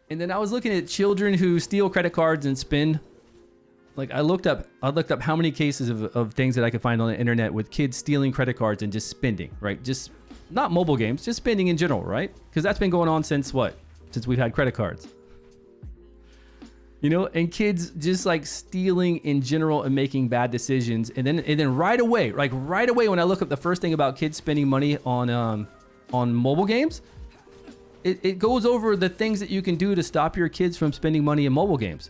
And then I was looking at children who steal credit cards and spend. Like I looked up how many cases of things that I could find on the internet with kids stealing credit cards and just spending, right? Just not mobile games, just spending in general, right? Because that's been going on since what? Since we've had credit cards. You know, and kids just like stealing in general and making bad decisions. And then right away when I look up the first thing about kids spending money on mobile games, it goes over the things that you can do to stop your kids from spending money in mobile games.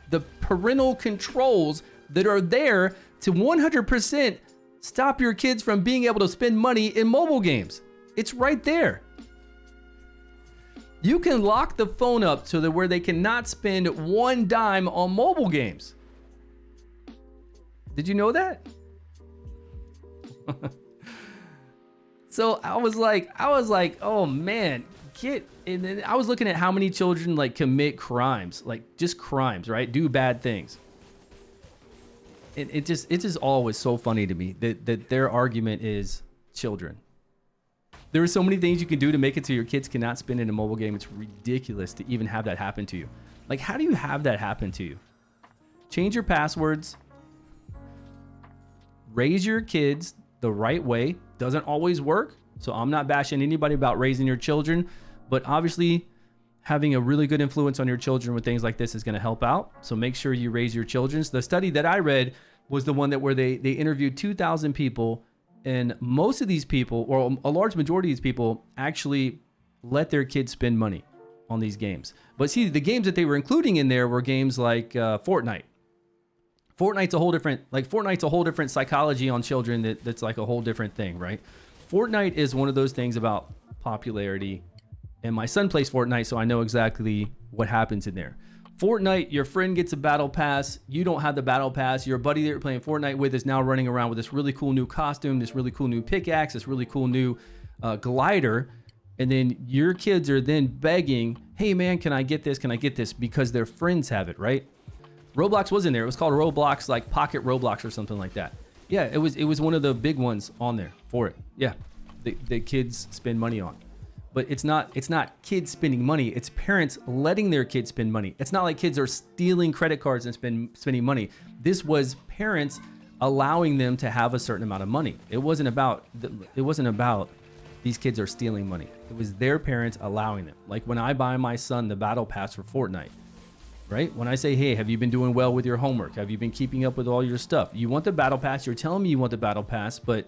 The parental controls that are there to 100% stop your kids from being able to spend money in mobile games. It's right there. You can lock the phone up so that where they cannot spend one dime on mobile games. Did you know that? So I was like, oh man, and then I was looking at how many children like commit crimes, like just crimes, right? Do bad things. It just always so funny to me that their argument is children. There are so many things you can do to make it so your kids cannot spend in a mobile game. It's ridiculous to even have that happen to you. Like, how do you have that happen to you? Change your passwords. Raise your kids the right way. Doesn't always work. So I'm not bashing anybody about raising your children, but obviously having a really good influence on your children with things like this is going to help out. So make sure you raise your children. So the study that I read was the one where they interviewed 2,000 people, and most of these people, or a large majority of these people, actually let their kids spend money on these games. But see, the games that they were including in there were games like Fortnite. Fortnite's a whole different psychology on children that's like a whole different thing, right? Fortnite is one of those things about popularity, and my son plays Fortnite, so I know exactly what happens in there. Fortnite, your friend gets a battle pass, you don't have the battle pass, your buddy that you're playing Fortnite with is now running around with this really cool new costume, this really cool new pickaxe, this really cool new glider, and then your kids are then begging, hey man, can I get this, because their friends have it, right? Roblox was in there. It was called Roblox, like Pocket Roblox or something like that. Yeah, it was one of the big ones on there for it. Yeah, the kids spend money on. But it's not kids spending money. It's parents letting their kids spend money. It's not like kids are stealing credit cards and spending money. This was parents allowing them to have a certain amount of money. It wasn't about these kids are stealing money. It was their parents allowing them. Like when I buy my son the battle pass for Fortnite, right? When I say, hey, have you been doing well with your homework? Have you been keeping up with all your stuff? You want the battle pass. You're telling me you want the battle pass, but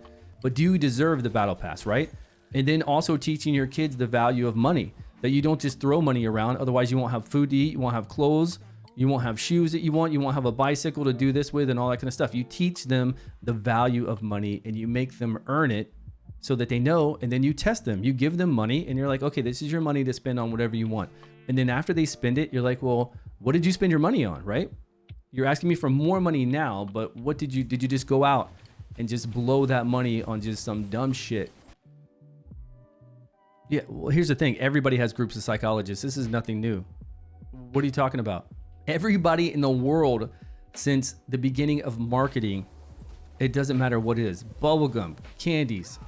do you deserve the battle pass, right? And then also teaching your kids the value of money, that you don't just throw money around. Otherwise, you won't have food to eat. You won't have clothes. You won't have shoes that you want. You won't have a bicycle to do this with and all that kind of stuff. You teach them the value of money and you make them earn it so that they know. And then you test them. You give them money and you're like, okay, this is your money to spend on whatever you want. And then after they spend it, you're like, well, what did you spend your money on, right? You're asking me for more money now, but what did you just go out and just blow that money on just some dumb shit? Yeah, well, here's the thing. Everybody has groups of psychologists. This is nothing new. What are you talking about? Everybody in the world since the beginning of marketing, it doesn't matter what it is, bubblegum, candies,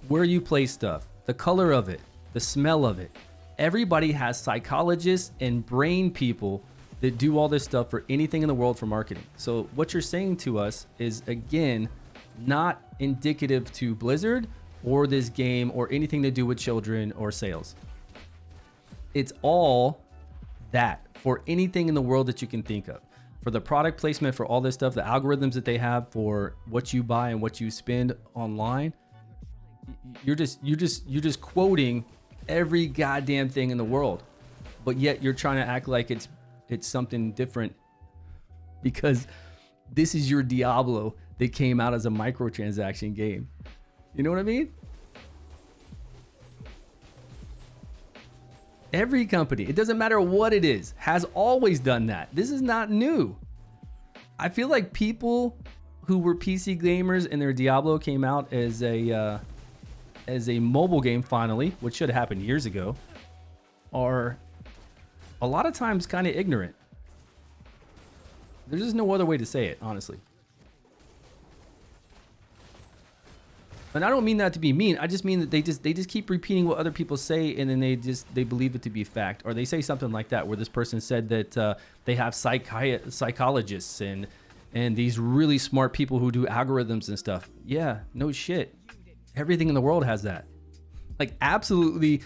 where you place stuff, the color of it, the smell of it. Everybody has psychologists and brain people that do all this stuff for anything in the world for marketing. So what you're saying to us is, again, not indicative to Blizzard or this game or anything to do with children or sales. It's all that for anything in the world that you can think of. For the product placement, for all this stuff, the algorithms that they have for what you buy and what you spend online, you're just quoting every goddamn thing in the world, but yet you're trying to act like it's something different because this is your Diablo that came out as a microtransaction game. You know what I mean? Every company, it doesn't matter what it is, has always done that. This is not new. I feel like people who were PC gamers and their Diablo came out as a mobile game finally, which should have happened years ago, are a lot of times kind of ignorant. There's just no other way to say it, honestly. And I don't mean that to be mean. I just mean that they just keep repeating what other people say, and then they believe it to be fact, or they say something like that, where this person said that they have psychologists and these really smart people who do algorithms and stuff. Yeah, no shit. Everything in the world has that. Like absolutely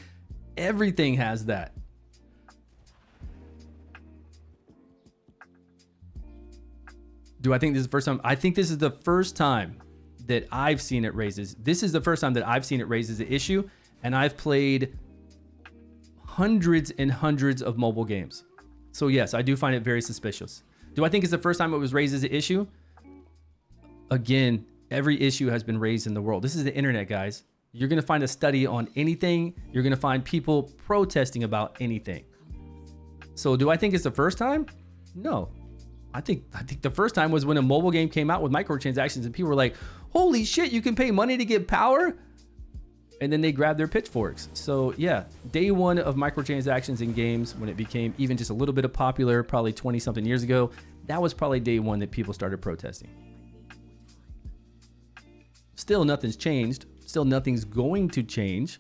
everything has that. Do I think this is the first time? I think this is the first time that I've seen it raises. This is the first time that I've seen it raises the issue, and I've played hundreds and hundreds of mobile games. So yes, I do find it very suspicious. Do I think it's the first time it was raised as an issue? Again, every issue has been raised in the world. This is the internet, guys. You're gonna find a study on anything. You're gonna find people protesting about anything. So do I think it's the first time? No. I think the first time was when a mobile game came out with microtransactions and people were like, holy shit, you can pay money to get power? And then they grabbed their pitchforks. So yeah, day one of microtransactions in games, when it became even just a little bit of popular, probably 20 something years ago, that was probably day one that people started protesting. Still nothing's changed. Still nothing's going to change.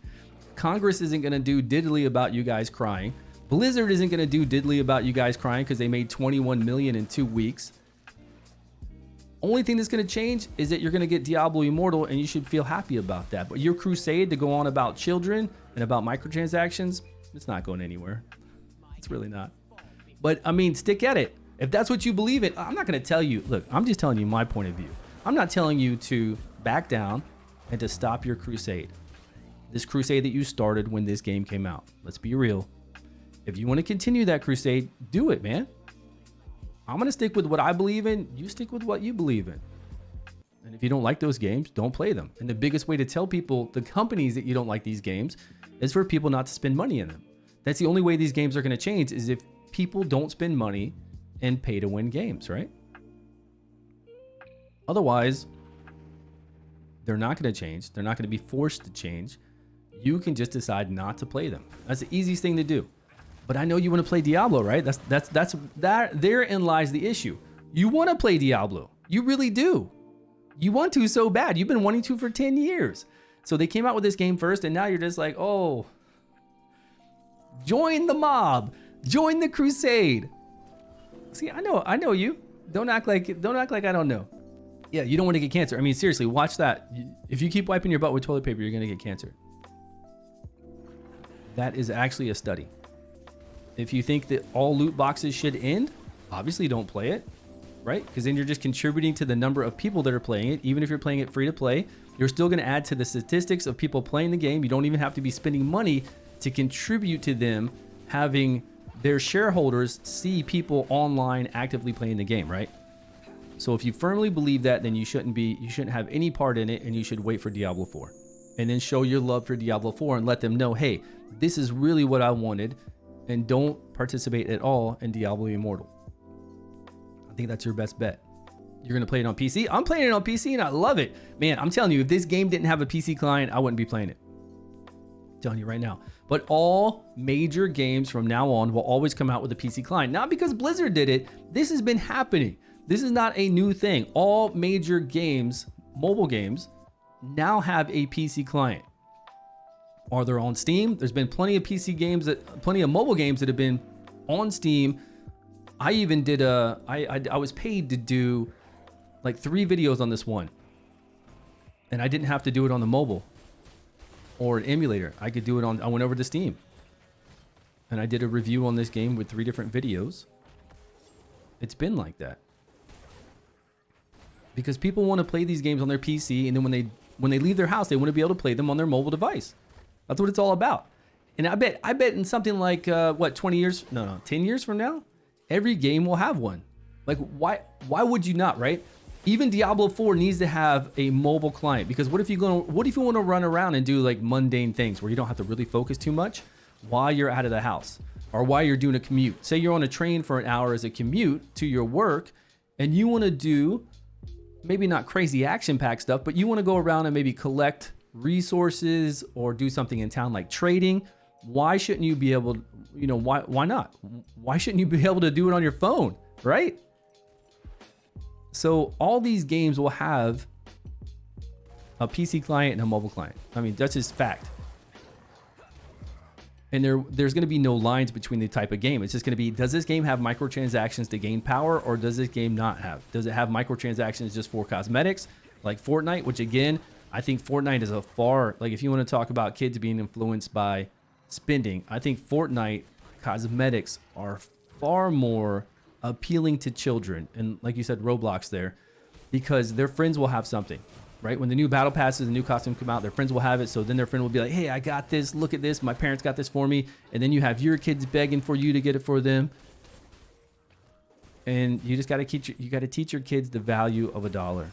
Congress isn't gonna do diddly about you guys crying. Blizzard isn't going to do diddly about you guys crying because they made 21 million in 2 weeks. Only thing that's going to change is that you're going to get Diablo Immortal, and you should feel happy about that. But your crusade to go on about children and about microtransactions, it's not going anywhere. It's really not. But I mean, stick at it. If that's what you believe in, I'm not going to tell you. Look, I'm just telling you my point of view. I'm not telling you to back down and to stop your crusade. This crusade that you started when this game came out. Let's be real. If you want to continue that crusade, do it, man. I'm going to stick with what I believe in. You stick with what you believe in. And if you don't like those games, don't play them. And the biggest way to tell people, the companies, that you don't like these games is for people not to spend money in them. That's the only way these games are going to change, is if people don't spend money in pay to win games, right? Otherwise, they're not going to change. They're not going to be forced to change. You can just decide not to play them. That's the easiest thing to do. But I know you want to play Diablo, right? Therein lies the issue. You want to play Diablo. You really do. You want to so bad. You've been wanting to for 10 years. So they came out with this game first, and now you're just like, oh, join the mob, join the crusade. See, I know you. Don't act like I don't know. Yeah, you don't want to get cancer. I mean, seriously, watch that. If you keep wiping your butt with toilet paper, you're gonna get cancer. That is actually a study. If you think that all loot boxes should end, obviously don't play it, right? Because then you're just contributing to the number of people that are playing it. Even if you're playing it free to play, you're still going to add to the statistics of people playing the game. You don't even have to be spending money to contribute to them having their shareholders see people online actively playing the game, right? So if you firmly believe that, then you shouldn't have any part in it, and you should wait for Diablo 4. And then show your love for Diablo 4 and let them know, hey, this is really what I wanted. And don't participate at all in Diablo Immortal. I think that's your best bet. You're going to play it on PC? I'm playing it on PC and I love it. Man, I'm telling you, if this game didn't have a PC client, I wouldn't be playing it. I'm telling you right now. But all major games from now on will always come out with a PC client. Not because Blizzard did it. This has been happening. This is not a new thing. All major games, mobile games, now have a PC client. Or they're on Steam. There's been plenty of plenty of mobile games that have been on Steam. I even did I was paid to do like 3 videos on this one. And I didn't have to do it on the mobile or an emulator. I could do it I went over to Steam. And I did a review on this game with 3 different videos. It's been like that. Because people want to play these games on their PC, and then when they leave their house, they want to be able to play them on their mobile device. That's what it's all about. And I bet in something like 10 years from now, every game will have one. Like why would you not, right? Even Diablo 4 needs to have a mobile client, because what if you want to run around and do like mundane things where you don't have to really focus too much while you're out of the house, or while you're doing a commute. Say you're on a train for an hour as a commute to your work, and you want to do maybe not crazy action-packed stuff, but you want to go around and maybe collect resources or do something in town like trading. Why shouldn't you be able to, why not? Why shouldn't you be able to do it on your phone, right? So all these games will have a PC client and a mobile client. I mean, that's just fact. And there's going to be no lines between the type of game. It's just going to be, does this game have microtransactions to gain power, or does this game not have? Does it have microtransactions just for cosmetics, like Fortnite? Which again, I think Fortnite is a far, like if you want to talk about kids being influenced by spending, I think Fortnite cosmetics are far more appealing to children. And like you said, Roblox there, because their friends will have something. Right? When the new battle passes, the new costume come out, their friends will have it. So then their friend will be like, hey, I got this. Look at this. My parents got this for me. And then you have your kids begging for you to get it for them. And you just got to teach your kids the value of $1.